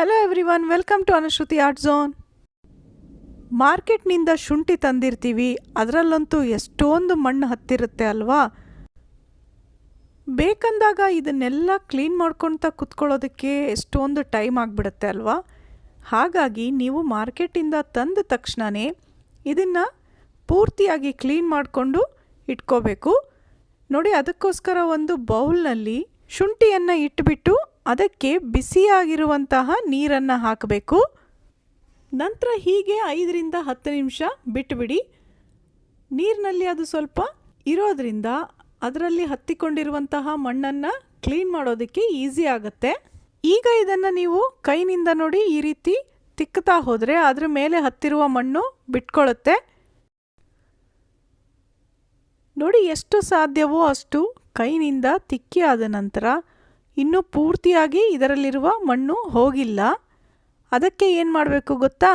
Hello everyone, welcome to Anushruti art zone. ಮಾರ್ಕೆಟ್ನಿಂದ ಶುಂಠಿ ತಂದಿರ್ತೀವಿ, ಅದರಲ್ಲಂತೂ ಎಷ್ಟೊಂದು ಮಣ್ಣು ಹತ್ತಿರುತ್ತೆ ಅಲ್ವಾ. ಬೇಕಂದಾಗ ಇದನ್ನೆಲ್ಲ ಕ್ಲೀನ್ ಮಾಡ್ಕೊಳ್ತಾ ಕುತ್ಕೊಳ್ಳೋದಕ್ಕೆ ಎಷ್ಟೊಂದು ಟೈಮ್ ಆಗಿಬಿಡುತ್ತೆ ಅಲ್ವಾ. ಹಾಗಾಗಿ ನೀವು ಮಾರ್ಕೆಟಿಂದ ತಂದ ತಕ್ಷಣವೇ ಇದನ್ನು ಪೂರ್ತಿಯಾಗಿ ಕ್ಲೀನ್ ಮಾಡಿಕೊಂಡು ಇಟ್ಕೋಬೇಕು. ನೋಡಿ, ಅದಕ್ಕೋಸ್ಕರ ಒಂದು ಬೌಲ್ನಲ್ಲಿ ಶುಂಠಿಯನ್ನು ಇಟ್ಬಿಟ್ಟು ಅದಕ್ಕೆ ಬಿಸಿಯಾಗಿರುವಂತಹ ನೀರನ್ನು ಹಾಕಬೇಕು. ನಂತರ ಹೀಗೆ 5ರಿಂದ 10 ನಿಮಿಷ ಬಿಟ್ಟುಬಿಡಿ. ನೀರಿನಲ್ಲಿ ಅದು ಸ್ವಲ್ಪ ಇರೋದ್ರಿಂದ ಅದರಲ್ಲಿ ಹತ್ತಿಕೊಂಡಿರುವಂತಹ ಮಣ್ಣನ್ನು ಕ್ಲೀನ್ ಮಾಡೋದಕ್ಕೆ ಈಸಿ ಆಗುತ್ತೆ. ಈಗ ಇದನ್ನು ನೀವು ಕೈನಿಂದ ನೋಡಿ ಈ ರೀತಿ ತಿಕ್ಕುತ್ತಾ ಹೋದರೆ ಅದರ ಮೇಲೆ ಹತ್ತಿರುವ ಮಣ್ಣು ಬಿಟ್ಕೊಳ್ಳುತ್ತೆ. ನೋಡಿ, ಎಷ್ಟು ಸಾಧ್ಯವೋ ಅಷ್ಟು ಕೈನಿಂದ ತಿಕ್ಕಿ ಆದ ನಂತರ ಇನ್ನೂ ಪೂರ್ತಿಯಾಗಿ ಇದರಲ್ಲಿರುವ ಮಣ್ಣು ಹೋಗಿಲ್ಲ. ಅದಕ್ಕೆ ಏನು ಮಾಡಬೇಕು ಗೊತ್ತಾ,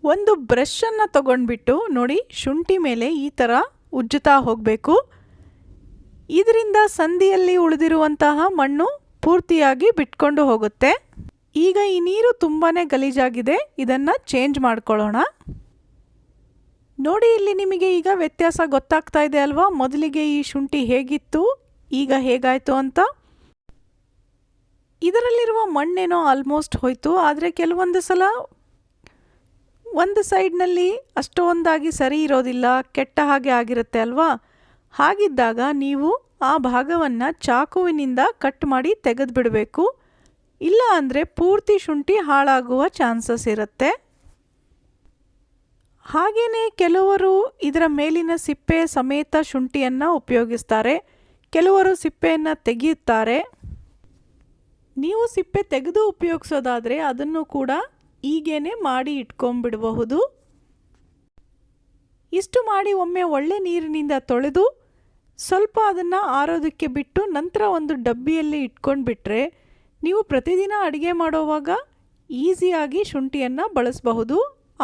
ಒಂದು ಬ್ರಷನ್ನು ತಗೊಂಡ್ಬಿಟ್ಟು ನೋಡಿ ಶುಂಠಿ ಮೇಲೆ ಈ ಥರ ಉಜ್ಜುತ್ತಾ ಹೋಗಬೇಕು. ಇದರಿಂದ ಸಂದಿಯಲ್ಲಿ ಉಳಿದಿರುವಂತಹ ಮಣ್ಣು ಪೂರ್ತಿಯಾಗಿ ಬಿಟ್ಕೊಂಡು ಹೋಗುತ್ತೆ. ಈಗ ಈ ನೀರು ತುಂಬಾ ಗಲೀಜಾಗಿದೆ, ಇದನ್ನು ಚೇಂಜ್ ಮಾಡ್ಕೊಳ್ಳೋಣ. ನೋಡಿ, ಇಲ್ಲಿ ನಿಮಗೆ ಈಗ ವ್ಯತ್ಯಾಸ ಗೊತ್ತಾಗ್ತಾ ಇದೆ ಅಲ್ವಾ. ಮೊದಲಿಗೆ ಈ ಶುಂಠಿ ಹೇಗಿತ್ತು, ಈಗ ಹೇಗಾಯಿತು ಅಂತ. ಇದರಲ್ಲಿರುವ ಮಣ್ಣೇನೋ ಆಲ್ಮೋಸ್ಟ್ ಹೋಯಿತು, ಆದರೆ ಕೆಲವೊಂದು ಸಲ ಒಂದು ಸೈಡ್ನಲ್ಲಿ ಅಷ್ಟೊಂದಾಗಿ ಸರಿ ಇರೋದಿಲ್ಲ, ಕೆಟ್ಟ ಹಾಗೆ ಆಗಿರುತ್ತೆ ಅಲ್ವಾ. ಹಾಗಿದ್ದಾಗ ನೀವು ಆ ಭಾಗವನ್ನು ಚಾಕುವಿನಿಂದ ಕಟ್ ಮಾಡಿ ತೆಗೆದು ಬಿಡಬೇಕು. ಇಲ್ಲ ಅಂದರೆ ಪೂರ್ತಿ ಶುಂಠಿ ಹಾಳಾಗುವ ಚಾನ್ಸಸ್ ಇರುತ್ತೆ. ಹಾಗೆಯೇ ಕೆಲವರು ಇದರ ಮೇಲಿನ ಸಿಪ್ಪೆ ಸಮೇತ ಶುಂಠಿಯನ್ನು ಉಪಯೋಗಿಸ್ತಾರೆ, ಕೆಲವರು ಸಿಪ್ಪೆಯನ್ನು ತೆಗೆಯುತ್ತಾರೆ. ನೀವು ಸಿಪ್ಪೆ ತೆಗೆದು ಉಪಯೋಗಿಸೋದಾದರೆ ಅದನ್ನು ಕೂಡ ಈಗೇನೆ ಮಾಡಿ ಇಟ್ಕೊಂಡ್ಬಿಡಬಹುದು. ಇಷ್ಟು ಮಾಡಿ ಒಮ್ಮೆ ಒಳ್ಳೆ ನೀರಿನಿಂದ ತೊಳೆದು ಸ್ವಲ್ಪ ಅದನ್ನು ಆರೋದಕ್ಕೆ ಬಿಟ್ಟು ನಂತರ ಒಂದು ಡಬ್ಬಿಯಲ್ಲಿ ಇಟ್ಕೊಂಡ್ಬಿಟ್ರೆ ನೀವು ಪ್ರತಿದಿನ ಅಡುಗೆ ಮಾಡೋವಾಗ ಈಸಿಯಾಗಿ ಶುಂಠಿಯನ್ನು ಬಳಸಬಹುದು.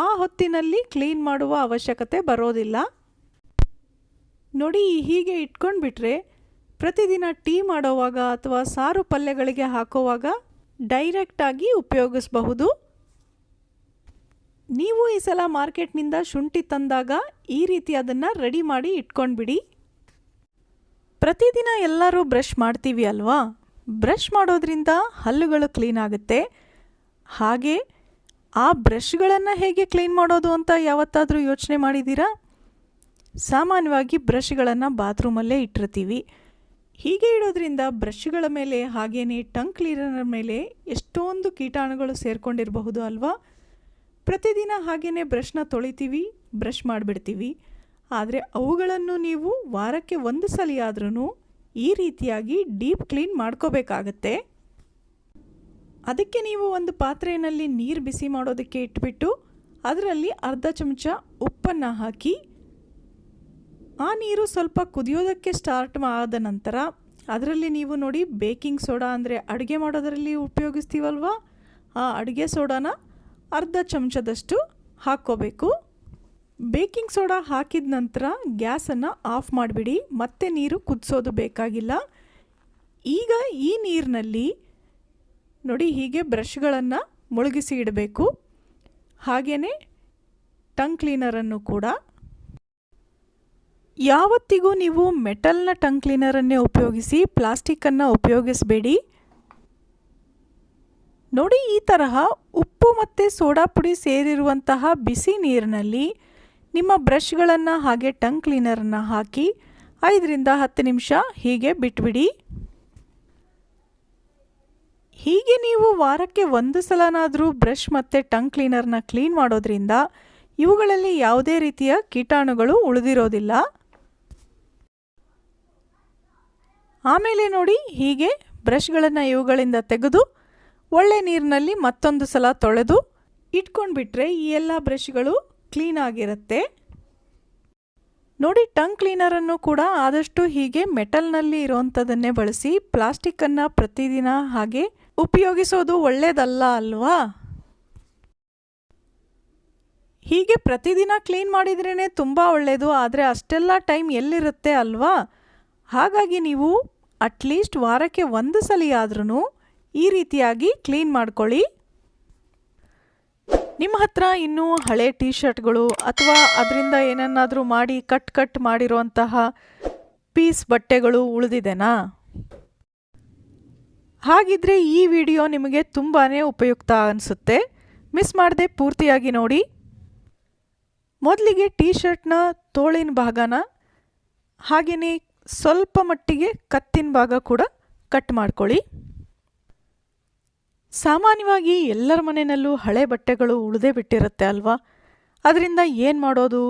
ಆ ಹೊತ್ತಿನಲ್ಲಿ ಕ್ಲೀನ್ ಮಾಡುವ ಅವಶ್ಯಕತೆ ಬರೋದಿಲ್ಲ. ನೋಡಿ, ಹೀಗೆ ಇಟ್ಕೊಂಡ್ಬಿಟ್ರೆ ಪ್ರತಿದಿನ ಟೀ ಮಾಡೋವಾಗ ಅಥವಾ ಸಾರು ಪಲ್ಯಗಳಿಗೆ ಹಾಕುವಾಗ ಡೈರೆಕ್ಟಾಗಿ ಉಪಯೋಗಿಸಬಹುದು. ನೀವು ಈ ಸಲ ಮಾರ್ಕೆಟ್ನಿಂದ ಶುಂಠಿ ತಂದಾಗ ಈ ರೀತಿ ಅದನ್ನು ರೆಡಿ ಮಾಡಿ ಇಟ್ಕೊಂಡ್ಬಿಡಿ. ಪ್ರತಿದಿನ ಎಲ್ಲರೂ ಬ್ರಷ್ ಮಾಡ್ತೀವಿ ಅಲ್ವಾ. ಬ್ರಷ್ ಮಾಡೋದ್ರಿಂದ ಹಲ್ಲುಗಳು ಕ್ಲೀನ್ ಆಗುತ್ತೆ. ಹಾಗೆ ಆ ಬ್ರಷ್ಗಳನ್ನು ಹೇಗೆ ಕ್ಲೀನ್ ಮಾಡೋದು ಅಂತ ಯಾವತ್ತಾದರೂ ಯೋಚನೆ ಮಾಡಿದ್ದೀರಾ? ಸಾಮಾನ್ಯವಾಗಿ ಬ್ರಷ್ಗಳನ್ನು ಬಾತ್ರೂಮಲ್ಲೇ ಇಟ್ಟಿರ್ತೀವಿ. ಹೀಗೆ ಇಡೋದ್ರಿಂದ ಬ್ರಷ್ಗಳ ಮೇಲೆ ಹಾಗೆಯೇ ಟಂಗ್ ಕ್ಲೀನರ್ ಮೇಲೆ ಎಷ್ಟೊಂದು ಕೀಟಾಣುಗಳು ಸೇರಿಕೊಂಡಿರಬಹುದು ಅಲ್ವಾ. ಪ್ರತಿದಿನ ಹಾಗೆಯೇ ಬ್ರಷ್ನ ತೊಳಿತೀವಿ, ಬ್ರಷ್ ಮಾಡಿಬಿಡ್ತೀವಿ. ಆದರೆ ಅವುಗಳನ್ನು ನೀವು ವಾರಕ್ಕೆ 1 ಸಲ ಆದ್ರೂ ಈ ರೀತಿಯಾಗಿ ಡೀಪ್ ಕ್ಲೀನ್ ಮಾಡ್ಕೋಬೇಕಾಗತ್ತೆ. ಅದಕ್ಕೆ ನೀವು ಒಂದು ಪಾತ್ರೆಯಲ್ಲಿ ನೀರು ಬಿಸಿ ಮಾಡೋದಕ್ಕೆ ಇಟ್ಬಿಟ್ಟು ಅದರಲ್ಲಿ ಅರ್ಧ ಚಮಚ ಉಪ್ಪನ್ನು ಹಾಕಿ ಆ ನೀರು ಸ್ವಲ್ಪ ಕುದಿಯೋದಕ್ಕೆ ಸ್ಟಾರ್ಟ್ ಆದ ನಂತರ ಅದರಲ್ಲಿ ನೀವು ನೋಡಿ ಬೇಕಿಂಗ್ ಸೋಡಾ ಅಂದರೆ ಅಡುಗೆ ಮಾಡೋದರಲ್ಲಿ ಉಪಯೋಗಿಸ್ತೀವಲ್ವ, ಆ ಅಡುಗೆ ಸೋಡಾನ ಅರ್ಧ ಚಮಚದಷ್ಟು ಹಾಕ್ಕೋಬೇಕು. ಬೇಕಿಂಗ್ ಸೋಡಾ ಹಾಕಿದ ನಂತರ ಗ್ಯಾಸನ್ನು ಆಫ್ ಮಾಡಿಬಿಡಿ. ಮತ್ತೆ ನೀರು ಕುದಿಸೋದು ಬೇಕಾಗಿಲ್ಲ. ಈಗ ಈ ನೀರಿನಲ್ಲಿ ನೋಡಿ ಹೀಗೆ ಬ್ರಷ್ಗಳನ್ನು ಮುಳುಗಿಸಿ ಇಡಬೇಕು. ಹಾಗೆಯೇ ಟಂಗ್ ಕ್ಲೀನರನ್ನು ಕೂಡ. ಯಾವತ್ತಿಗೂ ನೀವು ಮೆಟಲ್ನ ಟಂಗ್ ಕ್ಲೀನರನ್ನೇ ಉಪಯೋಗಿಸಿ, ಪ್ಲಾಸ್ಟಿಕ್ಕನ್ನು ಉಪಯೋಗಿಸಬೇಡಿ. ನೋಡಿ, ಈ ತರಹ ಉಪ್ಪು ಮತ್ತು ಸೋಡಾ ಪುಡಿ ಸೇರಿರುವಂತಹ ಬಿಸಿ ನೀರಿನಲ್ಲಿ ನಿಮ್ಮ ಬ್ರಷ್ಗಳನ್ನು ಹಾಗೆ ಟಂಗ್ ಕ್ಲೀನರನ್ನು ಹಾಕಿ 5ರಿಂದ 10 ನಿಮಿಷ ಹೀಗೆ ಬಿಟ್ಬಿಡಿ. ಹೀಗೆ ನೀವು ವಾರಕ್ಕೆ 1 ಸಲನಾದರೂ ಬ್ರಷ್ ಮತ್ತು ಟಂಗ್ ಕ್ಲೀನರ್ನ ಕ್ಲೀನ್ ಮಾಡೋದ್ರಿಂದ ಇವುಗಳಲ್ಲಿ ಯಾವುದೇ ರೀತಿಯ ಕೀಟಾಣುಗಳು ಉಳಿದಿರೋದಿಲ್ಲ. ಆಮೇಲೆ ನೋಡಿ, ಹೀಗೆ ಬ್ರಷ್ಗಳನ್ನು ಇವುಗಳಿಂದ ತೆಗೆದು ಒಳ್ಳೆ ನೀರಿನಲ್ಲಿ ಮತ್ತೊಂದು ಸಲ ತೊಳೆದು ಇಟ್ಕೊಂಡ್ಬಿಟ್ರೆ ಈ ಎಲ್ಲ ಬ್ರಷ್ಗಳು ಕ್ಲೀನ್ ಆಗಿರುತ್ತೆ. ನೋಡಿ, ಟಂಗ್ ಕ್ಲೀನರನ್ನು ಕೂಡ ಆದಷ್ಟು ಹೀಗೆ ಮೆಟಲ್ನಲ್ಲಿ ಇರೋವಂಥದ್ದನ್ನೇ ಬಳಸಿ. ಪ್ಲಾಸ್ಟಿಕ್ಕನ್ನು ಪ್ರತಿದಿನ ಹಾಗೆ ಉಪಯೋಗಿಸೋದು ಒಳ್ಳೆಯದಲ್ಲ ಅಲ್ವಾ. ಹೀಗೆ ಪ್ರತಿದಿನ ಕ್ಲೀನ್ ಮಾಡಿದ್ರೇ ತುಂಬ ಒಳ್ಳೆಯದು. ಆದರೆ ಅಷ್ಟೆಲ್ಲ ಟೈಮ್ ಎಲ್ಲಿರುತ್ತೆ ಅಲ್ವಾ. ಹಾಗಾಗಿ ನೀವು ಅಟ್ಲೀಸ್ಟ್ ವಾರಕ್ಕೆ 1 ಸಲ ಆದ್ರೂ ಈ ರೀತಿಯಾಗಿ ಕ್ಲೀನ್ ಮಾಡ್ಕೊಳ್ಳಿ. ನಿಮ್ಮ ಹತ್ರ ಇನ್ನೂ ಹಳೆ ಟೀ ಶರ್ಟ್ಗಳು ಅಥವಾ ಅದರಿಂದ ಏನನ್ನಾದರೂ ಮಾಡಿ ಕಟ್ ಮಾಡಿರುವಂತಹ ಪೀಸ್ ಬಟ್ಟೆಗಳು ಉಳಿದಿದೆನಾ? ಹಾಗಿದ್ರೆ ಈ ವಿಡಿಯೋ ನಿಮಗೆ ತುಂಬಾ ಉಪಯುಕ್ತ ಅನಿಸುತ್ತೆ. ಮಿಸ್ ಮಾಡದೆ ಪೂರ್ತಿಯಾಗಿ ನೋಡಿ. ಮೊದಲಿಗೆ ಟೀ ಶರ್ಟ್ನ ತೋಳಿನ ಭಾಗನ ಹಾಗೆಯೇ ಸ್ವಲ್ಪ ಮಟ್ಟಿಗೆ ಕತ್ತಿನ ಭಾಗ ಕೂಡ ಕಟ್ ಮಾಡ್ಕೊಳ್ಳಿ. ಸಾಮಾನ್ಯವಾಗಿ ಎಲ್ಲರ ಮನೆಯಲ್ಲೂ ಹಳೆ ಬಟ್ಟೆಗಳು ಉಳಿದೇ ಬಿಟ್ಟಿರುತ್ತೆ ಅಲ್ವಾ? ಅದರಿಂದ ಏನು ಮಾಡೋದು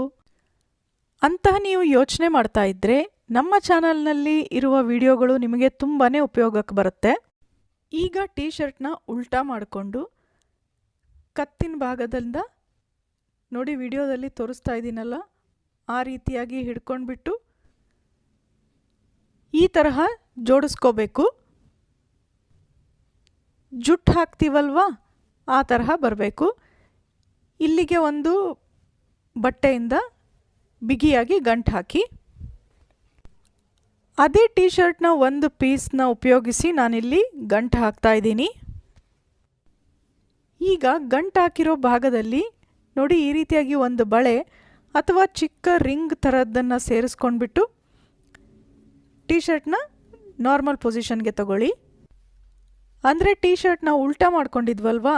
ಅಂತ ನೀವು ಯೋಚನೆ ಮಾಡ್ತಾ ಇದ್ದರೆ ನಮ್ಮ ಚಾನಲ್ನಲ್ಲಿ ಇರುವ ವಿಡಿಯೋಗಳು ನಿಮಗೆ ತುಂಬಾ ಉಪಯೋಗಕ್ಕೆ ಬರುತ್ತೆ. ಈಗ ಟೀ ಶರ್ಟ್ನ ಉಲ್ಟಾ ಮಾಡಿಕೊಂಡು ಕತ್ತಿನ ಭಾಗದಿಂದ ನೋಡಿ ವಿಡಿಯೋದಲ್ಲಿ ತೋರಿಸ್ತಾ ಇದ್ದೀನಲ್ಲ, ಆ ರೀತಿಯಾಗಿ ಹಿಡ್ಕೊಂಡ್ಬಿಟ್ಟು ಈ ತರಹ ಜೋಡಿಸ್ಕೋಬೇಕು. ಜುಟ್ಟು ಹಾಕ್ತೀವಲ್ವಾ ಆ ತರಹ ಬರಬೇಕು. ಇಲ್ಲಿಗೆ ಒಂದು ಬಟ್ಟೆಯಿಂದ ಬಿಗಿಯಾಗಿ ಗಂಟು ಹಾಕಿ ಅದೇ ಟೀ ಶರ್ಟ್ನ ಒಂದು ಪೀಸ್ನ ಉಪಯೋಗಿಸಿ ನಾನಿಲ್ಲಿ ಗಂಟು ಹಾಕ್ತಾ ಇದ್ದೀನಿ. ಈಗ ಗಂಟು ಹಾಕಿರೋ ಭಾಗದಲ್ಲಿ ನೋಡಿ ಈ ರೀತಿಯಾಗಿ ಒಂದು ಬಳೆ ಅಥವಾ ಚಿಕ್ಕ ರಿಂಗ್ ಥರದ್ದನ್ನು ಸೇರಿಸ್ಕೊಂಡ್ಬಿಟ್ಟು ಟೀ ಶರ್ಟ್ನ ನಾರ್ಮಲ್ ಪೊಸಿಷನ್ಗೆ ತಗೊಳ್ಳಿ. ಅಂದರೆ ಟೀ ಶರ್ಟ್ನ ಉಲ್ಟಾ ಮಾಡ್ಕೊಂಡಿದ್ವಲ್ವಾ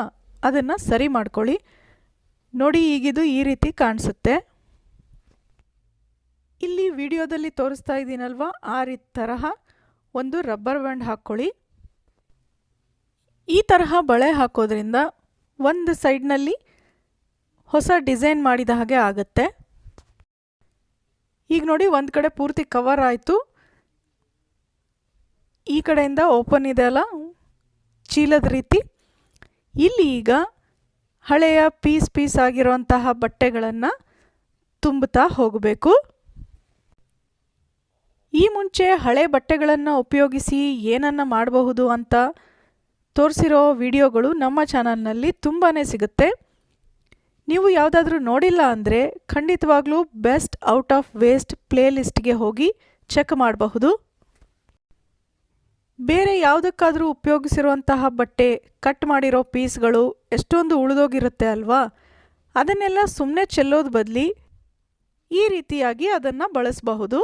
ಅದನ್ನು ಸರಿ ಮಾಡ್ಕೊಳ್ಳಿ. ನೋಡಿ ಈಗಿದು ಈ ರೀತಿ ಕಾಣಿಸುತ್ತೆ. ಇಲ್ಲಿ ವಿಡಿಯೋದಲ್ಲಿ ತೋರಿಸ್ತಾ ಇದ್ದೀನಲ್ವಾ ಆ ತರಹ ಒಂದು ರಬ್ಬರ್ ಬ್ಯಾಂಡ್ ಹಾಕ್ಕೊಳ್ಳಿ. ಈ ತರಹ ಬಳೆ ಹಾಕೋದ್ರಿಂದ ಒಂದು ಸೈಡ್ನಲ್ಲಿ ಹೊಸ ಡಿಸೈನ್ ಮಾಡಿದ ಹಾಗೆ ಆಗುತ್ತೆ. ಈಗ ನೋಡಿ ಒಂದು ಕಡೆ ಪೂರ್ತಿ ಕವರ್ ಆಯಿತು. ಈ ಕಡೆಯಿಂದ ಓಪನ್ ಇದೆ ಅಲ್ಲ ಚೀಲದ ರೀತಿ. ಇಲ್ಲಿ ಈಗ ಹಳೆಯ ಪೀಸ್ ಆಗಿರುವಂತಹ ಬಟ್ಟೆಗಳನ್ನು ತುಂಬುತ್ತಾ ಹೋಗಬೇಕು. ಈ ಮುಂಚೆ ಹಳೆ ಬಟ್ಟೆಗಳನ್ನು ಉಪಯೋಗಿಸಿ ಏನನ್ನು ಮಾಡಬಹುದು ಅಂತ ತೋರಿಸಿರೋ ವಿಡಿಯೋಗಳು ನಮ್ಮ ಚಾನಲ್ನಲ್ಲಿ ತುಂಬಾ ಸಿಗುತ್ತೆ. ನೀವು ಯಾವುದಾದ್ರೂ ನೋಡಿಲ್ಲ ಅಂದರೆ ಖಂಡಿತವಾಗ್ಲೂ best out of waste play ಲಿಸ್ಟ್ಗೆ ಹೋಗಿ ಚೆಕ್ ಮಾಡಬಹುದು. ಬೇರೆ ಯಾವುದಕ್ಕಾದರೂ ಉಪಯೋಗಿಸಿರುವಂತಹ ಬಟ್ಟೆ ಕಟ್ ಮಾಡಿರೋ ಪೀಸ್ಗಳು ಎಷ್ಟೊಂದು ಉಳಿದೋಗಿರುತ್ತೆ ಅಲ್ವಾ? ಅದನ್ನೆಲ್ಲ ಸುಮ್ಮನೆ ಚೆಲ್ಲೋದು ಬದಲಿ ಈ ರೀತಿಯಾಗಿ ಅದನ್ನು ಬಳಸಬಹುದು.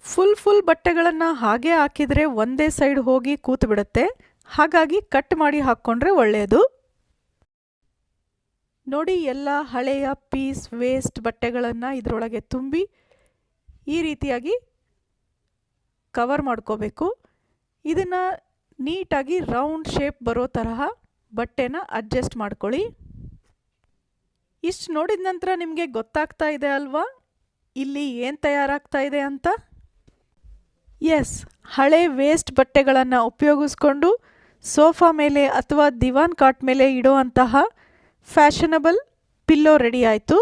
ಫುಲ್ ಬಟ್ಟೆಗಳನ್ನು ಹಾಗೆ ಹಾಕಿದರೆ ಒಂದೇ ಸೈಡ್ ಹೋಗಿ ಕೂತು ಬಿಡುತ್ತೆ. ಹಾಗಾಗಿ ಕಟ್ ಮಾಡಿ ಹಾಕ್ಕೊಂಡ್ರೆ ಒಳ್ಳೆಯದು. ನೋಡಿ ಎಲ್ಲ ಹಳೆಯ ಪೀಸ್ ವೇಸ್ಟ್ ಬಟ್ಟೆಗಳನ್ನು ಇದರೊಳಗೆ ತುಂಬಿ ಈ ರೀತಿಯಾಗಿ ಕವರ್ ಮಾಡ್ಕೋಬೇಕು. ಇದನ್ನು ನೀಟಾಗಿ ರೌಂಡ್ ಶೇಪ್ ಬರೋ ತರಹ ಬಟ್ಟೆನ ಅಡ್ಜಸ್ಟ್ ಮಾಡ್ಕೊಳ್ಳಿ. ಇಷ್ಟು ನೋಡಿದ ನಂತರ ನಿಮಗೆ ಗೊತ್ತಾಗ್ತಾ ಇದೆ ಅಲ್ವಾ ಇಲ್ಲಿ ಏನು ತಯಾರಾಗ್ತಾ ಇದೆ ಅಂತ? ಎಸ್, ಹಳೆ ವೇಸ್ಟ್ ಬಟ್ಟೆಗಳನ್ನು ಉಪಯೋಗಿಸ್ಕೊಂಡು ಸೋಫಾ ಮೇಲೆ ಅಥವಾ ದಿವಾನ್ ಕಾಟ್ ಮೇಲೆ ಇಡುವಂತಹ ಫ್ಯಾಷನಬಲ್ ಪಿಲ್ಲೋ ರೆಡಿ ಆಯಿತು.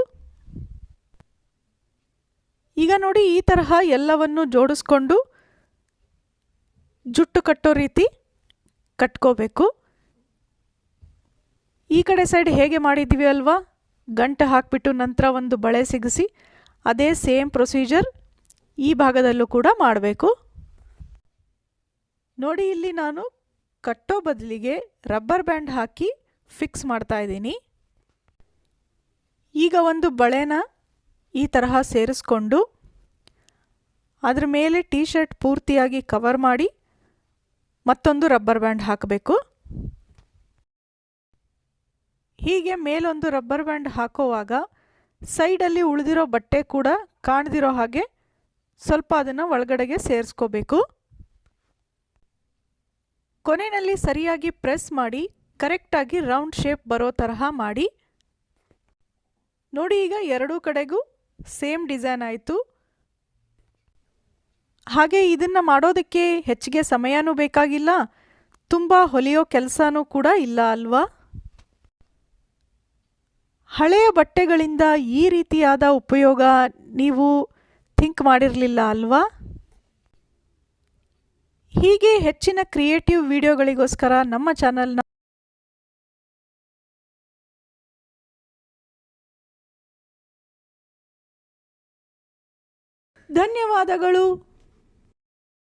ಈಗ ನೋಡಿ ಈ ತರಹ ಎಲ್ಲವನ್ನು ಜೋಡಿಸ್ಕೊಂಡು ಜುಟ್ಟು ಕಟ್ಟೋ ರೀತಿ ಕಟ್ಕೋಬೇಕು. ಈ ಕಡೆ ಸೈಡ್ ಹೇಗೆ ಮಾಡಿದ್ದೀವಿ ಅಲ್ವಾ, ಗಂಟು ಹಾಕಿಬಿಟ್ಟು ನಂತರ ಒಂದು ಬಳೆ ಸಿಗಿಸಿ ಅದೇ ಸೇಮ್ ಪ್ರೊಸೀಜರ್ ಈ ಭಾಗದಲ್ಲೂ ಕೂಡ ಮಾಡಬೇಕು. ನೋಡಿ ಇಲ್ಲಿ ನಾನು ಕಟ್ಟೋ ಬದಲಿಗೆ ರಬ್ಬರ್ ಬ್ಯಾಂಡ್ ಹಾಕಿ ಫಿಕ್ಸ್ ಮಾಡ್ತಾ ಇದ್ದೀನಿ. ಈಗ ಒಂದು ಬಳೆನ ಈ ತರಹ ಸೇರಿಸ್ಕೊಂಡು ಅದರ ಮೇಲೆ ಟೀ ಶರ್ಟ್ ಪೂರ್ತಿಯಾಗಿ ಕವರ್ ಮಾಡಿ ಮತ್ತೊಂದು ರಬ್ಬರ್ ಬ್ಯಾಂಡ್ ಹಾಕಬೇಕು. ಹೀಗೆ ಮೇಲೊಂದು ರಬ್ಬರ್ ಬ್ಯಾಂಡ್ ಹಾಕೋವಾಗ ಸೈಡಲ್ಲಿ ಉಳಿದಿರೋ ಬಟ್ಟೆ ಕೂಡ ಕಾಣದಿರೋ ಹಾಗೆ ಸ್ವಲ್ಪ ಅದನ್ನು ಒಳಗಡೆಗೆ ಸೇರಿಸ್ಕೋಬೇಕು. ಕೊನೆಯಲ್ಲಿ ಸರಿಯಾಗಿ ಪ್ರೆಸ್ ಮಾಡಿ ಕರೆಕ್ಟಾಗಿ ರೌಂಡ್ ಶೇಪ್ ಬರೋ ತರಹ ಮಾಡಿ. ನೋಡಿ ಈಗ ಎರಡೂ ಕಡೆಗೂ ಸೇಮ್ ಡಿಸೈನ್ ಆಯಿತು. ಹಾಗೆ ಇದನ್ನು ಮಾಡೋದಕ್ಕೆ ಹೆಚ್ಚಿಗೆ ಸಮಯನೂ ಬೇಕಾಗಿಲ್ಲ, ತುಂಬ ಹೊಲಿಯೋ ಕೆಲಸನೂ ಕೂಡ ಇಲ್ಲ ಅಲ್ವಾ? ಹಳೆಯ ಬಟ್ಟೆಗಳಿಂದ ಈ ರೀತಿಯಾದ ಉಪಯೋಗ ನೀವು ಥಿಂಕ್ ಮಾಡಿರಲಿಲ್ಲ ಅಲ್ವಾ? ಹೀಗೆ ಹೆಚ್ಚಿನ ಕ್ರಿಯೇಟಿವ್ ವಿಡಿಯೋಗಳಿಗೋಸ್ಕರ ನಮ್ಮ ಚಾನಲ್ನ ಧನ್ಯವಾದಗಳು.